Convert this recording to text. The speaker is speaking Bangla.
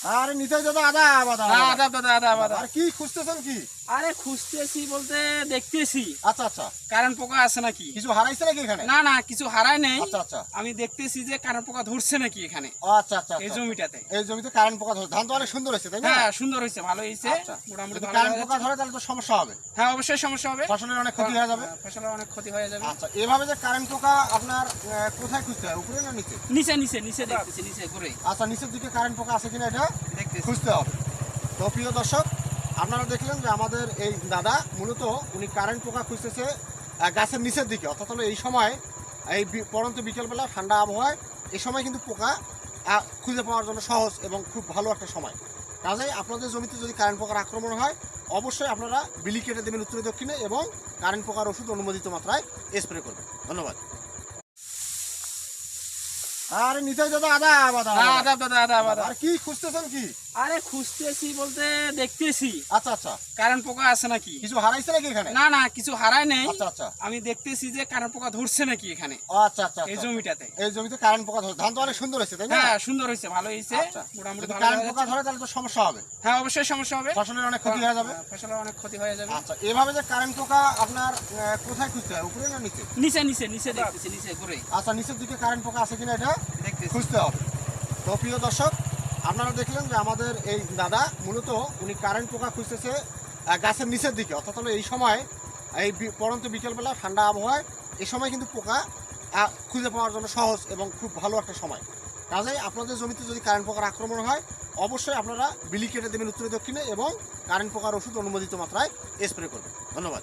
আরে নিতাই দাদা আদাব আদাব আদাব দাদা, আদাব আদাব। আর কি খুঁজতেছেন কি? আরে খুঁজতেছি বলতে দেখতেছি আচ্ছা আচ্ছা, কারেন্ট পোকা আছে নাকি। কিছু হারাইছে নাকি এখানে? না না, কিছু হারায় নেই। আচ্ছা আচ্ছা আমি দেখতেছি যে কারেন্ট পোকা ধরছে নাকি এখানে, আচ্ছা আচ্ছা এই আচ্ছা। জমিটাতে। এই জমিতে কারেন্ট পোকা ধরে, ধান তো অনেক সুন্দর হয়েছে তাই না? হ্যাঁ, সুন্দর হয়েছে, ভালো হয়েছে, আচ্ছা। মোটামুটি যদি ভালো কারেন্ট হয়ে পোকা যাচ্ছে। ধরে তাহলে তো সমস্যা হবে, হ্যাঁ, অবশ্যই সমস্যা হবে, ফসলের অনেক ক্ষতি হয়ে যাবে। ফসলের অনেক ক্ষতি হয়ে যাবে। আচ্ছা, এভাবে যে কারেন্ট পোকা আপনার কোথায় খুঁজতে হয়, উপরে না নিচে? নিচে নিচে নিচে দেখতেছি, নিচে করে আচ্ছা, নিচের দিকে কারেন্ট পোকা আছে কিনা এটা দেখতেছি। খুঁজতে হবে। তো প্রিয় দর্শক, আপনারা দেখলেন যে আমাদের এই দাদা মূলত উনি কারেন্ট পোকা খুঁজতেছে গাছের নিচের দিকে, অর্থাৎ হলো এই সময় এই পরন্ত বিকেলবেলা ঠান্ডা আবহাওয়ায় এই সময় কিন্তু পোকা খুঁজে পাওয়ার জন্য সহজ এবং খুব ভালো একটা সময়। কাজেই আপনাদের জমিতে যদি কারেন্ট পোকার আক্রমণ হয় অবশ্যই আপনারা বিলি কেটে দেবেন উত্তরে দক্ষিণে এবং কারেন্ট পোকার ওষুধ অনুমোদিত মাত্রায় স্প্রে করবেন। ধন্যবাদ। আরে নিতাই দাদা আদাব আদাব আদাব দাদা, আদাব আদাব। আর কি খুঁজতেছেন কি? আরে খুঁজতেছি বলতে দেখতেছি আচ্ছা আচ্ছা, কারেন্ট পোকা আছে নাকি। কিছু হারাইছে নাকি এখানে? না না, কিছু হারায় নেই। আচ্ছা আচ্ছা আমি দেখতেছি যে কারেন্ট পোকা ধরছে নাকি এখানে, আচ্ছা আচ্ছা এই আচ্ছা। জমিটাতে। এই জমিতে কারেন্ট পোকা ধরে, ধান তো অনেক সুন্দর হয়েছে তাই না? হ্যাঁ, সুন্দর হয়েছে, ভালো হয়েছে, আচ্ছা। মোটামুটি যদি ভালো কারেন্ট হয়ে পোকা যাচ্ছে। ধরে তাহলে তো সমস্যা হবে, হ্যাঁ, অবশ্যই সমস্যা হবে, ফসলের অনেক ক্ষতি হয়ে যাবে। ফসলের অনেক ক্ষতি হয়ে যাবে। আচ্ছা, এভাবে যে কারেন্ট পোকা আপনার কোথায় খুঁজতে হয়, উপরে না নিচে? নিচে নিচে নিচে দেখতেছি, নিচে করে আচ্ছা, নিচের দিকে কারেন্ট পোকা আছে কিনা এটা দেখতেছি। খুঁজতে হবে। তো প্রিয় দর্শক, আপনারা দেখলেন যে আমাদের এই দাদা মূলত উনি কারেন্ট পোকা খুঁজতেছে গাছের নিচের দিকে, অর্থাৎ হলো এই সময় এই পরন্ত বিকেলবেলা ঠান্ডা আবহাওয়ায় এই সময় কিন্তু পোকা খুঁজে পাওয়ার জন্য সহজ এবং খুব ভালো একটা সময়। কাজেই আপনাদের জমিতে যদি কারেন্ট পোকার আক্রমণ হয় অবশ্যই আপনারা বিলি কেটে দেবেন উত্তরে দক্ষিণে এবং কারেন্ট পোকার ওষুধ অনুমোদিত মাত্রায় স্প্রে করবেন। ধন্যবাদ।